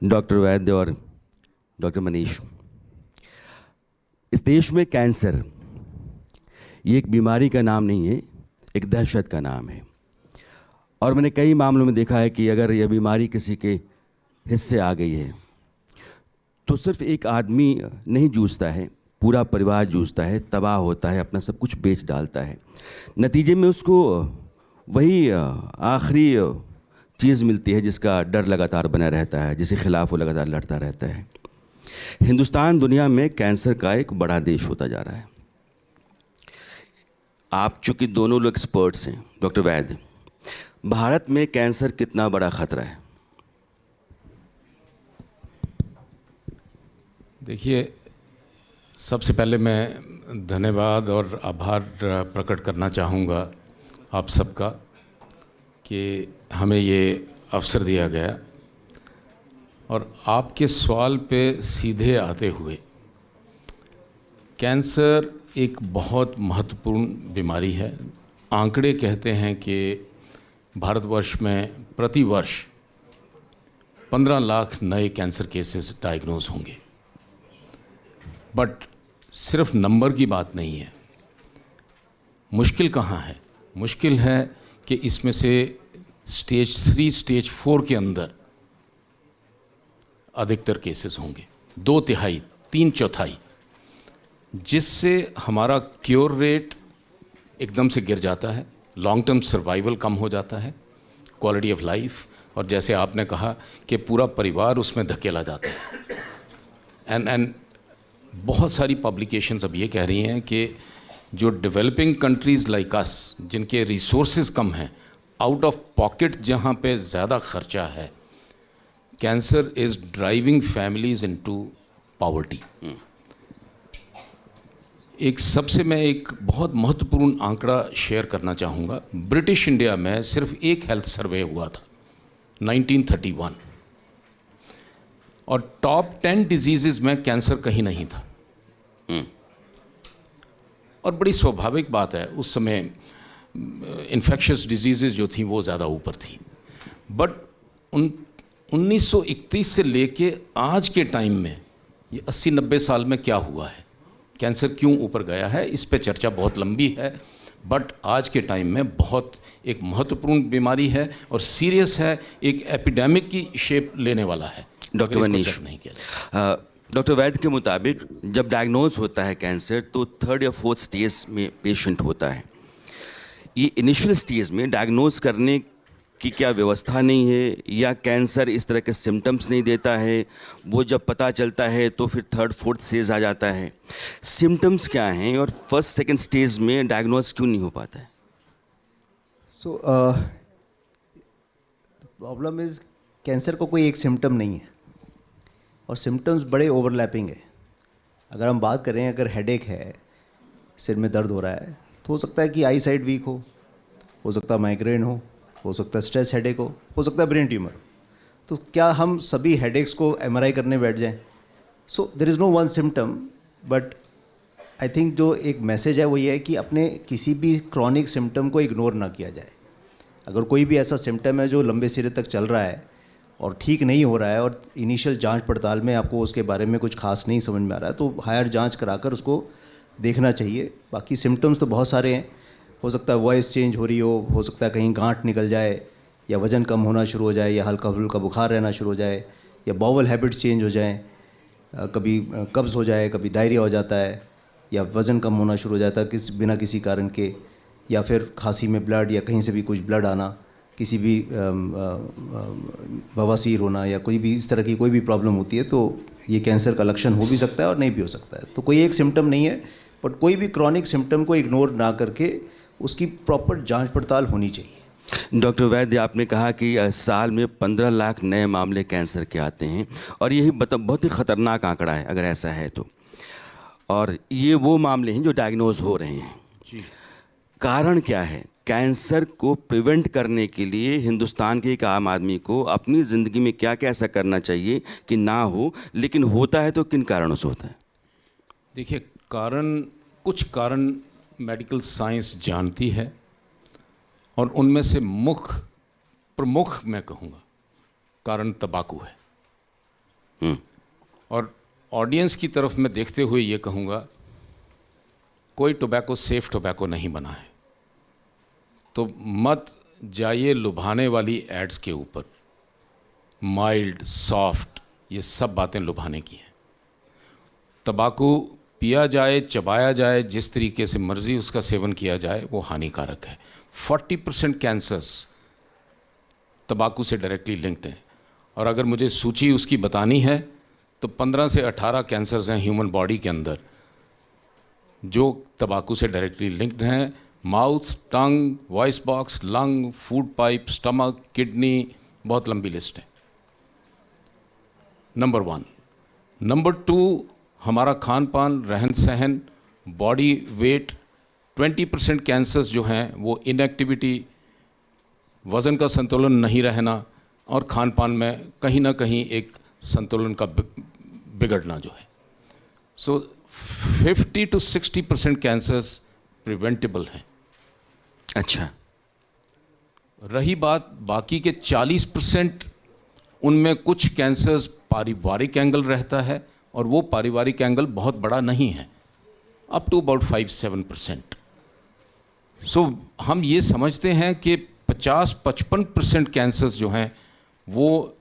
Doctor वैद्य और doctor Manish, इस देश में कैंसर ये एक बीमारी का नाम नहीं है, एक दहशत का नाम है। और मैंने कई मामलों में देखा है कि अगर यह बीमारी किसी के हिस्से आ गई है तो सिर्फ एक आदमी नहीं जूझता है, पूरा परिवार जूझता है, तबाह होता है, अपना सब कुछ बेच डालता है। नतीजे में उसको वही आखिरी चीज़ मिलती है जिसका डर लगातार बना रहता है, जिसके खिलाफ वो लगातार लड़ता रहता है। हिंदुस्तान दुनिया में कैंसर का एक बड़ा देश होता जा रहा है। आप चूंकि दोनों लोग एक्सपर्ट्स हैं, डॉक्टर वैद्य, भारत में कैंसर कितना बड़ा खतरा है? देखिए, सबसे पहले मैं धन्यवाद और आभार प्रकट करना चाहूँगा आप सबका कि हमें ये अवसर दिया गया और आपके सवाल पे सीधे आते हुए, कैंसर एक बहुत महत्वपूर्ण बीमारी है। आंकड़े कहते हैं कि भारतवर्ष में प्रतिवर्ष 15 लाख नए कैंसर केसेस डायग्नोज होंगे। बट सिर्फ नंबर की बात नहीं है। मुश्किल कहाँ है? मुश्किल है कि इसमें से स्टेज 3, स्टेज 4 के अंदर अधिकतर केसेस होंगे, 2/3, 3/4, जिससे हमारा क्योर रेट एकदम से गिर जाता है, लॉन्ग टर्म सर्वाइवल कम हो जाता है, क्वालिटी ऑफ लाइफ, और जैसे आपने कहा कि पूरा परिवार उसमें धकेला जाता है। एंड बहुत सारी पब्लिकेशंस अब ये कह रही हैं कि जो डेवलपिंग कंट्रीज़ लाइक अस, जिनके रिसोर्सेज कम हैं, आउट ऑफ पॉकेट जहाँ पे ज़्यादा खर्चा है, cancer is driving families into poverty. मैं एक बहुत महत्वपूर्ण आंकड़ा शेयर करना चाहूँगा। ब्रिटिश इंडिया में सिर्फ एक हेल्थ सर्वे हुआ था 1931, और टॉप 10 डिजीज़ में कैंसर कहीं नहीं था। और बड़ी स्वाभाविक बात है, उस समय इन्फेक्शियस डिजीज़ जो थी वो ज़्यादा ऊपर थी। बट 1931 से लेके आज के टाइम में, ये 80-90 साल में क्या हुआ है, कैंसर क्यों ऊपर गया है, इस पे चर्चा बहुत लंबी है। बट आज के टाइम में बहुत एक महत्वपूर्ण बीमारी है और सीरियस है, एक एपिडेमिक की शेप लेने वाला है। डॉक्टर मनीष, डॉक्टर वैद्य के मुताबिक जब डायग्नोज होता है कैंसर तो 3rd या 4th स्टेज में पेशेंट होता है। ये इनिशियल स्टेज में डायग्नोज करने की क्या व्यवस्था नहीं है, या कैंसर इस तरह के सिम्टम्स नहीं देता है, वो जब पता चलता है तो फिर 3rd, 4th स्टेज आ जाता है? सिम्टम्स क्या हैं और 1st, 2nd स्टेज में डायग्नोज क्यों नहीं हो पाता है? सो प्रॉब्लम इज़, कैंसर को कोई एक सिम्टम नहीं है और सिम्टम्स बड़े ओवरलैपिंग है। अगर हम बात करें, अगर हेडेक है, सिर में दर्द हो रहा है, तो हो सकता है कि आई साइड वीक हो सकता है माइग्रेन हो सकता है स्ट्रेस हेडेक हो सकता है ब्रेन ट्यूमर। तो क्या हम सभी हेडेक्स को MRI करने बैठ जाएं? So there is no one symptom. But I think जो एक मैसेज है वो ये है कि अपने किसी भी क्रॉनिक सिम्टम को इग्नोर ना किया जाए। अगर कोई भी ऐसा सिम्टम है जो लंबे सिरे तक चल रहा है और ठीक नहीं हो रहा है और इनिशियल जांच पड़ताल में आपको उसके बारे में कुछ खास नहीं समझ में आ रहा है, तो हायर जांच कराकर उसको देखना चाहिए। बाकी सिम्टम्स तो बहुत सारे हैं। हो सकता है वॉइस चेंज हो रही हो सकता है कहीं गांठ निकल जाए, या वज़न कम होना शुरू हो जाए, या हल्का फुल्का बुखार रहना शुरू हो जाए, या बाउल हैबिट्स चेंज हो जाएं, कभी कब्ज़ हो जाए, कभी डायरिया हो जाता है, या वज़न कम होना शुरू हो जाता है बिना किसी कारण के, या फिर खांसी में ब्लड या कहीं से भी कुछ ब्लड आना, किसी भी बवासीर होना, या कोई भी इस तरह की कोई भी प्रॉब्लम होती है, तो ये कैंसर का लक्षण हो भी सकता है और नहीं भी हो सकता है। तो कोई एक सिम्टम नहीं है, बट कोई भी क्रॉनिक सिम्टम को इग्नोर ना करके उसकी प्रॉपर जांच पड़ताल होनी चाहिए। डॉक्टर वैद्य, आपने कहा कि साल में 15 लाख नए मामले कैंसर के आते हैं, और यही बहुत ही ख़तरनाक आंकड़ा है अगर ऐसा है तो। और ये वो मामले हैं जो डायग्नोज हो रहे हैं जी। कारण क्या है? कैंसर को प्रिवेंट करने के लिए हिंदुस्तान के एक आम आदमी को अपनी ज़िंदगी में क्या क्या ऐसा करना चाहिए कि ना हो, लेकिन होता है तो किन कारणों से होता है? देखिए, कुछ कारण मेडिकल साइंस जानती है, और उनमें से प्रमुख मैं कहूँगा कारण तंबाकू है। और ऑडियंस की तरफ मैं देखते हुए ये कहूँगा, कोई टोबैको सेफ टोबैको नहीं बना है, तो मत जाइए लुभाने वाली एड्स के ऊपर। माइल्ड, सॉफ्ट, ये सब बातें लुभाने की हैं। तंबाकू पिया जाए, चबाया जाए, जिस तरीके से मर्जी उसका सेवन किया जाए, वो हानिकारक है। 40% कैंसर्स तंबाकू से डायरेक्टली लिंक्ड हैं। और अगर मुझे सूची उसकी बतानी है तो 15 से 18 कैंसर्स हैं ह्यूमन बॉडी के अंदर जो तंबाकू से डायरेक्टली लिंक्ड हैं। Mouth, tongue, voice box, lung, food pipe, stomach, kidney, बहुत लंबी लिस्ट है। नंबर 1। नंबर 2, हमारा खान पान, रहन सहन, बॉडी वेट। 20% कैंसर्स जो हैं वो इनएक्टिविटी, वज़न का संतुलन नहीं रहना और खान पान में कहीं ना कहीं एक संतुलन का बिगड़ना जो है। सो 50 to 60% कैंसर्स प्रिवेंटेबल हैं। अच्छा, रही बात बाकी के 40%, उनमें कुछ कैंसर्स पारिवारिक एंगल रहता है और वो पारिवारिक एंगल बहुत बड़ा नहीं है, अप टू अबाउट 5-7%। सो हम ये समझते हैं कि 50-55% कैंसर्स जो हैं वो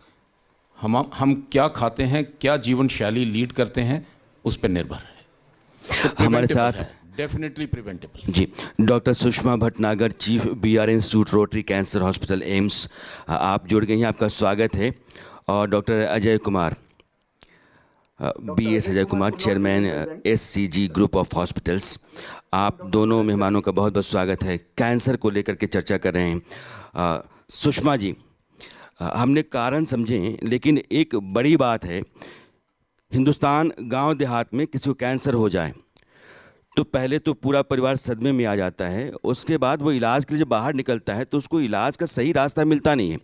हम क्या खाते हैं, क्या जीवन शैली लीड करते हैं, उस पर निर्भर है। तो हमारे साथ डेफिनेटली प्रिवेंटेबल। जी, doctor Sushma Bhatnagar, chief BR institute, Rotary cancer hospital, AIIMS, आप जुड़ गई हैं, आपका स्वागत है। और doctor Ajay Kumar, BS Ajay Kumar, chairman SCG group of hospitals, आप दोनों मेहमानों का बहुत बहुत स्वागत है। कैंसर को लेकर के चर्चा कर रहे हैं। सुषमा जी, हमने कारण समझे, लेकिन एक बड़ी बात है, हिंदुस्तान गांव देहात में किसी को कैंसर हो जाए तो पहले तो पूरा परिवार सदमे में आ जाता है, उसके बाद वो इलाज के लिए जब बाहर निकलता है तो उसको इलाज का सही रास्ता मिलता नहीं है।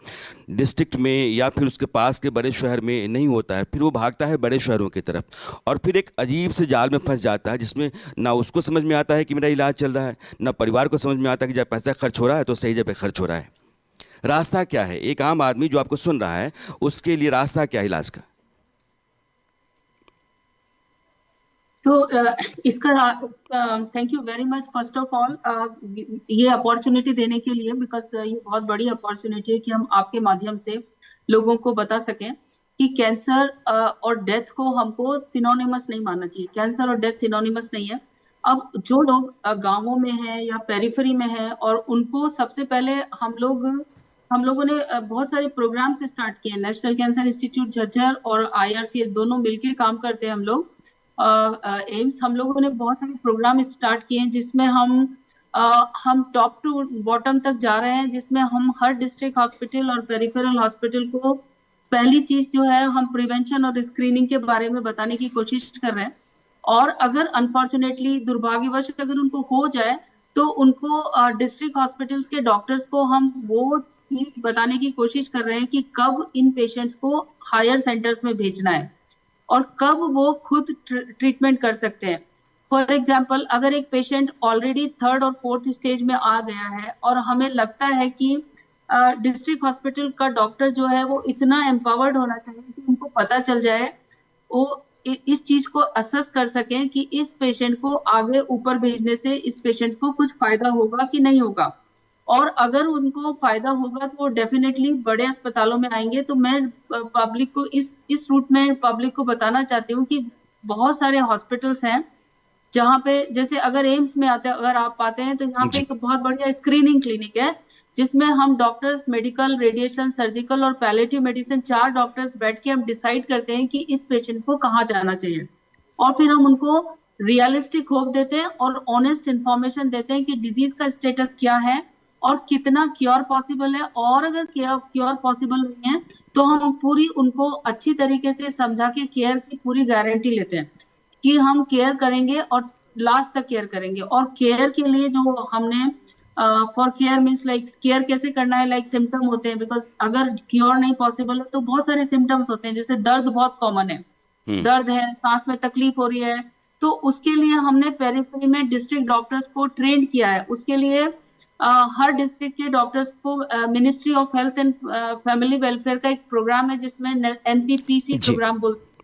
डिस्ट्रिक्ट में या फिर उसके पास के बड़े शहर में नहीं होता है, फिर वो भागता है बड़े शहरों की तरफ और फिर एक अजीब से जाल में फंस जाता है जिसमें ना उसको समझ में आता है कि मेरा इलाज चल रहा है, ना परिवार को समझ में आता है कि जब पैसा खर्च हो रहा है तो सही जगह खर्च हो रहा है। रास्ता क्या है? एक आम आदमी जो आपको सुन रहा है उसके लिए रास्ता क्या है इलाज का? तो इसका thank you very much first of all ये अपॉर्चुनिटी देने के लिए, बिकॉज ये बहुत बड़ी अपॉर्चुनिटी है कि हम आपके माध्यम से लोगों को बता सकें कि कैंसर और डेथ को हमको सिनोनिमस नहीं मानना चाहिए। कैंसर और डेथ सिनोनिमस नहीं है। अब जो लोग गांवों में हैं या पेरिफेरी में हैं और उनको सबसे पहले हम लोगों ने बहुत सारे प्रोग्राम्स स्टार्ट किए हैं। नेशनल कैंसर इंस्टीट्यूट झज्जर और IRCS दोनों मिलकर काम करते हैं। हम लोग एम्स, हम लोगों ने बहुत सारे प्रोग्राम स्टार्ट किए हैं जिसमें हम टॉप टू बॉटम तक जा रहे हैं, जिसमें हम हर डिस्ट्रिक्ट हॉस्पिटल और पेरिफेरल हॉस्पिटल को पहली चीज जो है हम प्रिवेंशन और स्क्रीनिंग के बारे में बताने की कोशिश कर रहे हैं। और अगर अनफॉर्चुनेटली, दुर्भाग्यवश अगर उनको हो जाए तो उनको डिस्ट्रिक्ट हॉस्पिटल्स के डॉक्टर्स को हम वो चीज बताने की कोशिश कर रहे हैं कि कब इन पेशेंट्स को हायर सेंटर्स में भेजना है और कब वो खुद ट्रीटमेंट कर सकते हैं। फॉर एग्जाम्पल, अगर एक पेशेंट ऑलरेडी 3rd और 4th स्टेज में आ गया है और हमें लगता है कि डिस्ट्रिक्ट हॉस्पिटल का डॉक्टर जो है वो इतना एम्पावर्ड होना चाहिए कि उनको पता चल जाए, वो इस चीज को असेस कर सकें कि इस पेशेंट को आगे ऊपर भेजने से इस पेशेंट को कुछ फायदा होगा कि नहीं होगा। और अगर उनको फायदा होगा तो वो डेफिनेटली बड़े अस्पतालों में आएंगे। तो मैं पब्लिक को इस रूट में पब्लिक को बताना चाहती हूँ कि बहुत सारे हॉस्पिटल्स हैं जहाँ पे, जैसे अगर एम्स में अगर आप आते हैं तो यहाँ पे एक बहुत बढ़िया स्क्रीनिंग क्लिनिक है जिसमें हम डॉक्टर्स, मेडिकल, रेडिएशन, सर्जिकल और पैलेटिव मेडिसिन 4 डॉक्टर्स बैठ के हम डिसाइड करते हैं कि इस पेशेंट को कहाँ जाना चाहिए। और फिर हम उनको रियलिस्टिक होप देते हैं और ऑनेस्ट इंफॉर्मेशन देते हैं कि डिजीज का स्टेटस क्या है और कितना क्योर पॉसिबल है। और अगर क्योर पॉसिबल नहीं है तो हम पूरी उनको अच्छी तरीके से समझा के केयर की पूरी गारंटी लेते हैं कि हम केयर करेंगे और लास्ट तक केयर करेंगे। और केयर के लिए जो हमने for care means like care कैसे करना है, लाइक सिम्टम होते हैं, बिकॉज अगर क्योर नहीं पॉसिबल है तो बहुत सारे सिम्टम्स होते हैं। जैसे दर्द बहुत कॉमन है, दर्द है, सांस में तकलीफ हो रही है, तो उसके लिए हमने पेरिफेरी में डिस्ट्रिक्ट डॉक्टर्स को ट्रेन किया है। उसके लिए हर डिस्ट्रिक्ट के डॉक्टर्स को ministry of health and family welfare का एक प्रोग्राम है जिसमें NPPC प्रोग्राम बोलते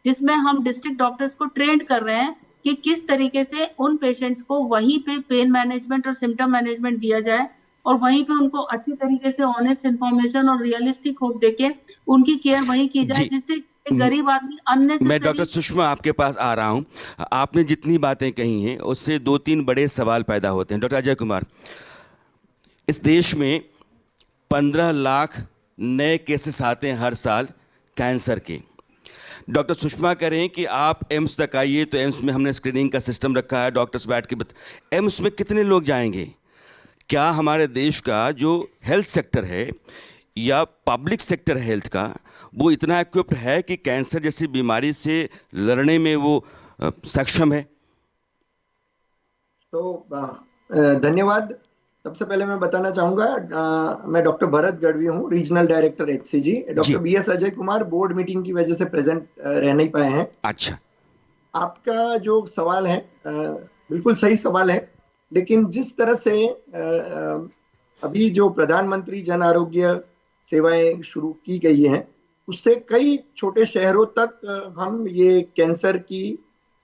जिसमें हम डिस्ट्रिक्ट डॉक्टर्स को ट्रेन कर रहे हैं कि किस तरीके से उन पेशेंट्स को वहीं पे पेन मैनेजमेंट और सिम्टम मैनेजमेंट दिया जाए और वहीं पे उनको अच्छी तरीके से ऑनेस्ट इंफॉर्मेशन और रियलिस्टिक होप देके उनकी केयर वहीं की जाए, जी। जिससे एक गरीब आदमी मैं अननेसेसरी। डॉक्टर सुषमा आपके पास आ रहा हूं। आपने जितनी बातें कही हैं उससे 2-3 बड़े सवाल पैदा होते हैं। डॉक्टर अजय कुमार, इस देश में 15 लाख नए केसेस आते हैं हर साल कैंसर के। डॉक्टर सुषमा कह रहे हैं कि आप एम्स तक आइए, तो एम्स में हमने स्क्रीनिंग का सिस्टम रखा है, डॉक्टर्स बैठ के एम्स में कितने लोग जाएंगे? क्या हमारे देश का जो हेल्थ सेक्टर है या पब्लिक सेक्टर हेल्थ का, वो इतना इक्विप्ड है कि कैंसर जैसी बीमारी से लड़ने में वो सक्षम है? तो धन्यवाद। सबसे पहले मैं बताना चाहूँगा, मैं डॉक्टर भरत गढ़वी हूँ, regional director HCG। Doctor BS Ajay Kumar board meeting की वजह से प्रेजेंट रह नहीं पाए हैं। अच्छा, आपका जो सवाल है बिल्कुल सही सवाल है, लेकिन जिस तरह से अभी जो प्रधानमंत्री जन आरोग्य सेवाएं शुरू की गई हैं, उससे कई छोटे शहरों तक हम ये कैंसर की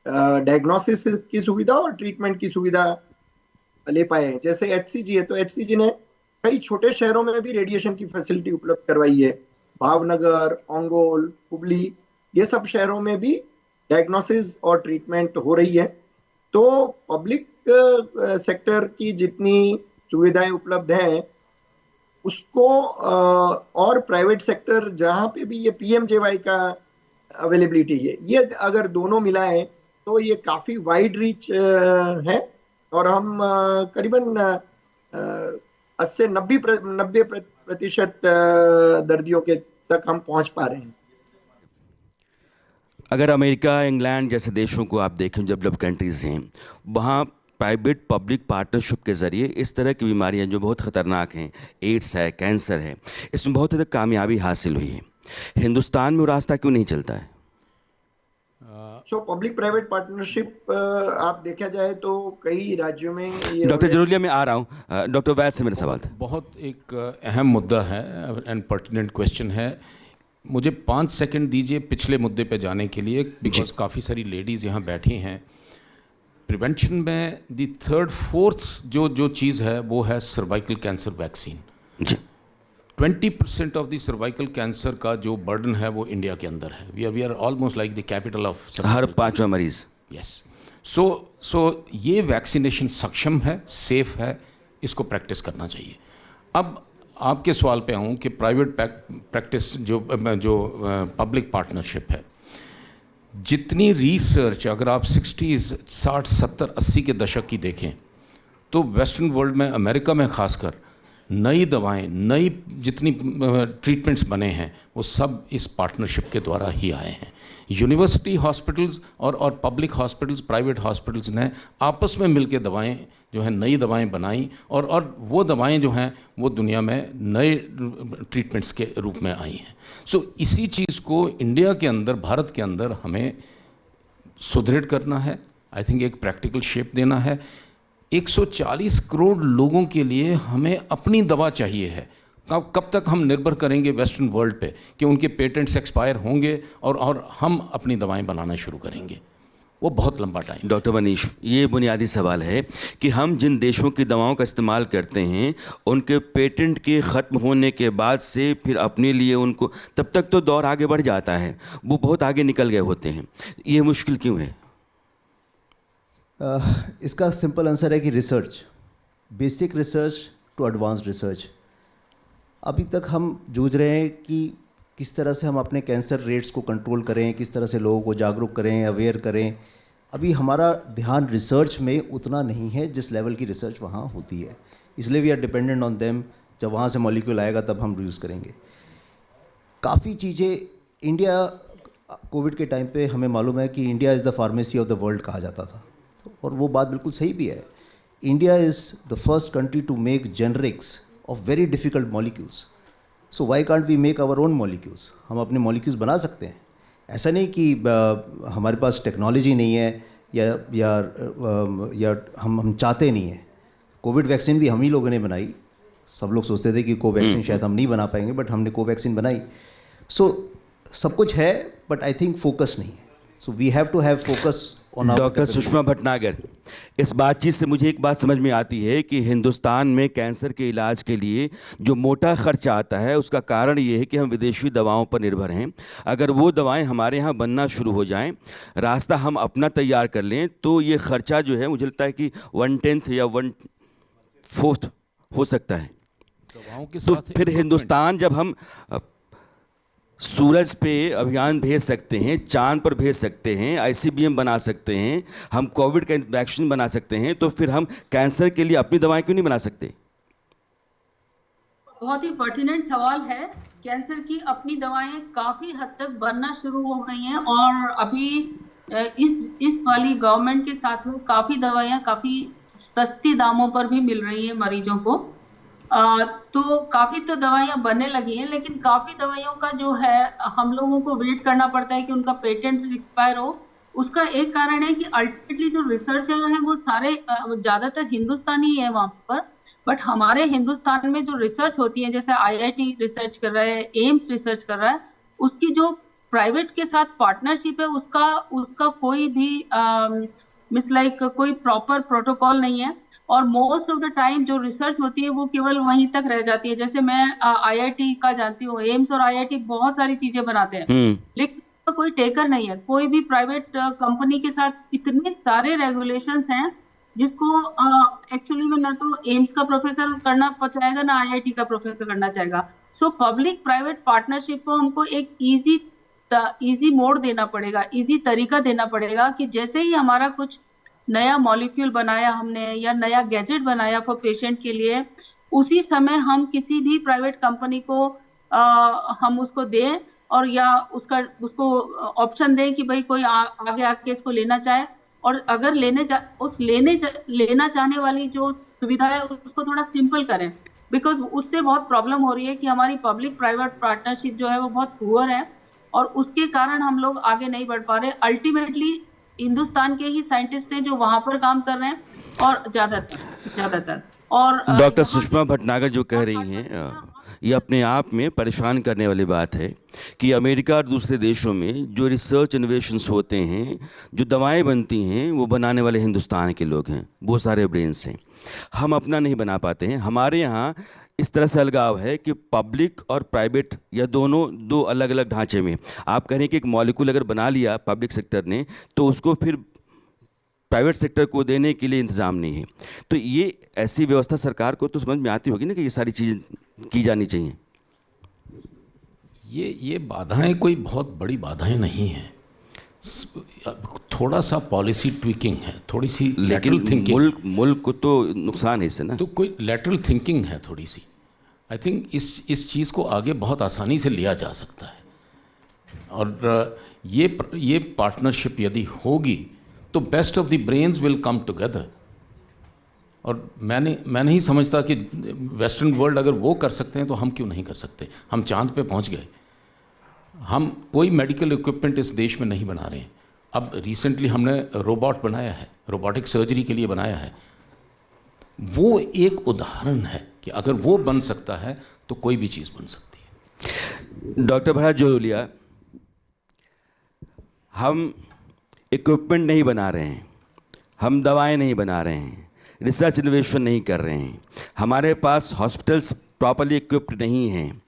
डायग्नोसिस की सुविधा और ट्रीटमेंट की सुविधा ले पाए हैं। जैसे HCG है, तो HCG ने कई छोटे शहरों में भी रेडिएशन की फैसिलिटी उपलब्ध करवाई है। भावनगर, ओंगोल, हुबली, ये सब शहरों में भी डायग्नोसिस और ट्रीटमेंट हो रही है। तो पब्लिक सेक्टर की जितनी सुविधाएं उपलब्ध हैं उसको और प्राइवेट सेक्टर जहां पे भी ये PMJY का अवेलेबिलिटी है, ये अगर दोनों मिलाएं तो ये काफी वाइड रीच है और हम करीबन 80 से 90% दर्दियों के तक हम पहुंच पा रहे हैं। अगर अमेरिका, इंग्लैंड जैसे देशों को आप देखें, डेवलप्ड कंट्रीज़ हैं, वहाँ प्राइवेट पब्लिक पार्टनरशिप के ज़रिए इस तरह की बीमारियां जो बहुत ख़तरनाक हैं, एड्स है, कैंसर है, इसमें बहुत ज़्यादा कामयाबी हासिल हुई है। हिंदुस्तान में वो रास्ता क्यों नहीं चलता है? सो पब्लिक प्राइवेट पार्टनरशिप आप देखा जाए तो कई राज्यों में ये डॉक्टर जरूलिया, मैं आ रहा हूँ। डॉक्टर वैद से मेरा सवाल था। बहुत एक अहम मुद्दा है एंड पर्टिनेंट क्वेश्चन है। मुझे 5 सेकंड दीजिए पिछले मुद्दे पे जाने के लिए, बिकॉज काफ़ी सारी लेडीज़ यहाँ बैठी हैं। प्रिवेंशन में दी 3rd 4th जो चीज़ है वो है cervical cancer vaccine. 20% of the cervical cancer का जो बर्डन है वो इंडिया के अंदर है। We are almost like the capital of हर 5वां मरीज। यस। सो ये वैक्सीनेशन सक्षम है, सेफ है, इसको प्रैक्टिस करना चाहिए। अब आपके सवाल पे आऊँ कि प्राइवेट प्रैक्टिस जो पब्लिक पार्टनरशिप है, जितनी रिसर्च अगर आप 60s 60 70 80 के दशक की देखें तो वेस्टर्न वर्ल्ड में, अमेरिका में खासकर, नई दवाएं, नई जितनी ट्रीटमेंट्स बने हैं वो सब इस पार्टनरशिप के द्वारा ही आए हैं। यूनिवर्सिटी हॉस्पिटल्स और पब्लिक हॉस्पिटल्स, प्राइवेट हॉस्पिटल्स ने आपस में मिलकर दवाएं जो हैं, नई दवाएं बनाई और वो दवाएं जो हैं वो दुनिया में नए ट्रीटमेंट्स के रूप में आई हैं। सो इसी चीज़ को इंडिया के अंदर, भारत के अंदर हमें सुदृढ़ करना है। आई थिंक एक प्रैक्टिकल शेप देना है। 140 करोड़ लोगों के लिए हमें अपनी दवा चाहिए है। कब तक हम निर्भर करेंगे वेस्टर्न वर्ल्ड पे कि उनके पेटेंट्स एक्सपायर होंगे और हम अपनी दवाएं बनाना शुरू करेंगे? वो बहुत लंबा टाइम। डॉक्टर मनीष, ये बुनियादी सवाल है कि हम जिन देशों की दवाओं का इस्तेमाल करते हैं उनके पेटेंट के ख़त्म होने के बाद से फिर अपने लिए उनको, तब तक तो दौर आगे बढ़ जाता है, वो बहुत आगे निकल गए होते हैं। ये मुश्किल क्यों है? इसका सिंपल आंसर है कि research, basic research to advanced research. अभी तक हम जूझ रहे हैं कि किस तरह से हम अपने कैंसर रेट्स को कंट्रोल करें, किस तरह से लोगों को जागरूक करें, अवेयर करें। अभी हमारा ध्यान रिसर्च में उतना नहीं है जिस लेवल की रिसर्च वहाँ होती है, इसलिए we are dependent on them. जब वहाँ से मॉलिक्यूल आएगा तब हम यूज़ करेंगे। काफ़ी चीज़ें इंडिया, कोविड के टाइम पे हमें मालूम है कि India is the pharmacy of the world कहा जाता था, और वो बात बिल्कुल सही भी है। India is the first country to make generics of very difficult molecules. So why can't we make our own molecules? हम अपने मॉलिक्यूल्स बना सकते हैं। ऐसा नहीं कि हमारे पास टेक्नोलॉजी नहीं है या हम चाहते नहीं हैं। कोविड वैक्सीन भी हम ही लोगों ने बनाई। सब लोग सोचते थे कि कोवैक्सीन शायद हम नहीं बना पाएंगे, बट हमने कोवैक्सीन बनाई। सो सब कुछ है, बट आई थिंक फोकस नहीं है। So we have to have focus on our doctor capability. Sushma Bhatnagar, इस बातचीत से मुझे एक बात समझ में आती है कि हिंदुस्तान में कैंसर के इलाज के लिए जो मोटा खर्चा आता है उसका कारण ये है कि हम विदेशी दवाओं पर निर्भर हैं। अगर वो दवाएं हमारे यहाँ बनना शुरू हो जाएं, रास्ता हम अपना तैयार कर लें, तो ये खर्चा जो है मुझे लगता है कि 1/10 या 1/4 हो सकता है। दवाओं के तो साथ फिर हिंदुस्तान जब हम सूरज पे अभियान भेज सकते हैं, चांद पर भेज सकते हैं, आईसीबीएम बना सकते हैं, हम कोविड का वैक्सीन बना सकते हैं, तो फिर हम कैंसर के लिए अपनी दवाएं क्यों नहीं बना सकते? बहुत ही पर्टिनेंट सवाल है। कैंसर की अपनी दवाएं काफी हद तक बनना शुरू हो गई हैं और अभी इस वाली गवर्नमेंट के साथ में काफी दवाइयां काफी सस्ती दामों पर भी मिल रही हैं मरीजों को। तो काफी तो दवाइयां बनने लगी हैं, लेकिन काफी दवाइयों का जो है हम लोगों को वेट करना पड़ता है कि उनका पेटेंट एक्सपायर हो। उसका एक कारण है कि अल्टीमेटली जो रिसर्च है वो सारे ज्यादातर हिंदुस्तानी है वहां पर, बट हमारे हिंदुस्तान में जो रिसर्च होती है, जैसे आईआईटी रिसर्च कर रहा है, एम्स रिसर्च कर रहा है, उसकी जो प्राइवेट के साथ पार्टनरशिप है उसका कोई भी कोई प्रॉपर प्रोटोकॉल नहीं है। और मोस्ट ऑफ द टाइम जो रिसर्च होती है वो केवल वहीं तक रह जाती है। जैसे मैं आईआईटी का जानती हूँ, एम्स और आईआईटी बहुत सारी चीजें बनाते हैं, लेकिन तो कोई टेकर नहीं है। कोई भी प्राइवेट कंपनी के साथ इतने सारे रेगुलेशंस हैं जिसको एक्चुअली में ना तो एम्स का प्रोफेसर करना चाहेगा ना आईआईटी का प्रोफेसर करना चाहेगा। सो पब्लिक प्राइवेट पार्टनरशिप को हमको एक इजी मोड देना पड़ेगा, इजी तरीका देना पड़ेगा कि जैसे ही हमारा कुछ नया मॉलिक्यूल बनाया हमने या नया गैजेट बनाया फॉर पेशेंट के लिए, उसी समय हम किसी भी प्राइवेट कंपनी को हम उसको दें और या उसको ऑप्शन दें कि भाई कोई आगे आके इसको लेना चाहे, और अगर लेना चाहने वाली जो सुविधा है उसको थोड़ा सिंपल करें, बिकॉज उससे बहुत प्रॉब्लम हो रही है कि हमारी पब्लिक प्राइवेट पार्टनरशिप जो है वो बहुत पुअर है और उसके कारण हम लोग आगे नहीं बढ़ पा रहे। अल्टीमेटली हिंदुस्तान के ही साइंटिस्ट हैं जो वहां पर काम कर रहे हैं और ज्यादातर और डॉक्टर सुषमा भटनागर जो कह रही हैं ये अपने आप में परेशान करने वाली बात है कि अमेरिका और दूसरे देशों में जो रिसर्च इनोवेशंस होते हैं, जो दवाएं बनती हैं, वो बनाने वाले हिंदुस्तान के लोग हैं, वो सारे ब्रेन्स हैं। हम अपना नहीं बना पाते हैं। हमारे यहाँ इस तरह से अलगाव है कि पब्लिक और प्राइवेट या दोनों दो अलग अलग ढांचे में। आप कह रहे हैं कि एक मॉलिक्यूल अगर बना लिया पब्लिक सेक्टर ने तो उसको फिर प्राइवेट सेक्टर को देने के लिए इंतज़ाम नहीं है। तो ये ऐसी व्यवस्था सरकार को तो समझ में आती होगी ना कि ये सारी चीज़ें की जानी चाहिए। ये बाधाएं कोई बहुत बड़ी बाधाएं नहीं हैं, थोड़ा सा पॉलिसी ट्विकिंग है, थोड़ी सी लेटरल थिंकिंग। मुल्क को तो नुकसान है इससे ना, तो कोई लेटरल थिंकिंग है थोड़ी सी। आई थिंक इस चीज़ को आगे बहुत आसानी से लिया जा सकता है और ये पार्टनरशिप यदि होगी तो best of the brains will come together. और मैं नहीं समझता कि वेस्टर्न वर्ल्ड अगर वो कर सकते हैं तो हम क्यों नहीं कर सकते। हम चांद पे पहुंच गए, हम कोई मेडिकल इक्विपमेंट इस देश में नहीं बना रहे हैं। अब रिसेंटली हमने रोबोट बनाया है, रोबोटिक सर्जरी के लिए बनाया है। वो एक उदाहरण है कि अगर वो बन सकता है तो कोई भी चीज़ बन सकती है। डॉक्टर भरत जोहलिया, हम इक्विपमेंट नहीं बना रहे हैं, हम दवाएं नहीं बना रहे हैं, रिसर्च इनोवेशन नहीं कर रहे हैं, हमारे पास हॉस्पिटल्स प्रॉपर्ली इक्विप्ड नहीं हैं,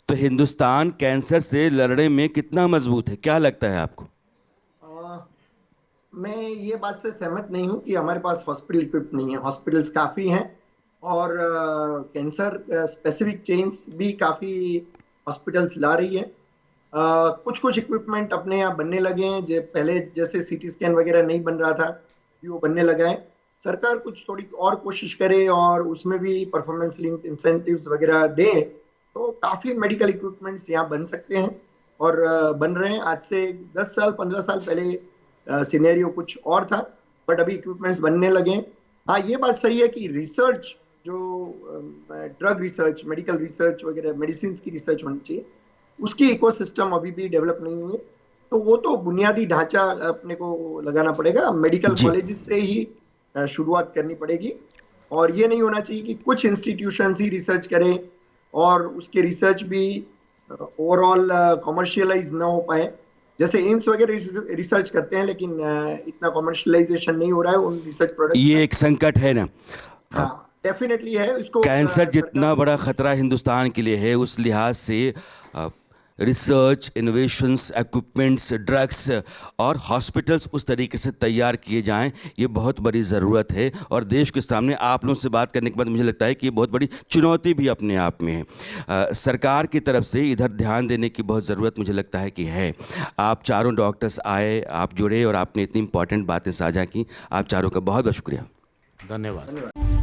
तो हिंदुस्तान कैंसर से लड़ने में कितना मजबूत है? क्या लगता है आपको? मैं ये बात से सहमत नहीं हूँ कि हमारे पास हॉस्पिटल इक्विप्ड नहीं है। हॉस्पिटल्स काफ़ी हैं और कैंसर स्पेसिफिक चेन्स भी काफ़ी हॉस्पिटल्स ला रही है। कुछ इक्विपमेंट अपने यहाँ बनने लगे हैं, जो पहले जैसे सीटी स्कैन वगैरह नहीं बन रहा था, वो बनने लगा है। सरकार कुछ थोड़ी और कोशिश करे और उसमें भी परफॉर्मेंस लिंक्ड इंसेंटिव्स वगैरह दें तो काफ़ी मेडिकल इक्विपमेंट्स यहाँ बन सकते हैं और बन रहे हैं। आज से 10 साल 15 साल पहले सिनेरियो कुछ और था, बट अभी इक्विपमेंट्स बनने लगे हैं। हाँ, ये बात सही है कि रिसर्च, जो ड्रग रिसर्च, मेडिकल रिसर्च वगैरह, मेडिसिन की रिसर्च होनी चाहिए, उसकी इकोसिस्टम अभी भी डेवलप नहीं हुई, तो वो तो बुनियादी ढांचा अपने को लगाना पड़ेगा। मेडिकल कॉलेजेस से ही शुरुआत करनी पड़ेगी और ये नहीं होना चाहिए कि कुछ इंस्टीट्यूशंस ही रिसर्च करें और उसके रिसर्च भी ओवरऑल कमर्शियलाइज ना हो पाए। जैसे एम्स वगैरह रिसर्च करते हैं, लेकिन इतना कॉमर्शलाइजेशन नहीं हो रहा है उन रिसर्च प्रोडक्ट्स ये का। एक संकट है ना। हाँ, डेफिनेटली है इसको। कैंसर जितना सरकार- बड़ा खतरा हिंदुस्तान के लिए है, उस लिहाज से रिसर्च, इनोवेशंस, इक्विपमेंट्स, ड्रग्स और हॉस्पिटल्स उस तरीके से तैयार किए जाएं, ये बहुत बड़ी ज़रूरत है। और देश के सामने आप लोगों से बात करने के बाद मुझे लगता है कि ये बहुत बड़ी चुनौती भी अपने आप में है। सरकार की तरफ से इधर ध्यान देने की बहुत ज़रूरत मुझे लगता है कि है। आप चारों डॉक्टर्स आए, आप जुड़े और आपने इतनी इंपॉर्टेंट बातें साझा की। आप चारों का बहुत बहुत शुक्रिया। धन्यवाद।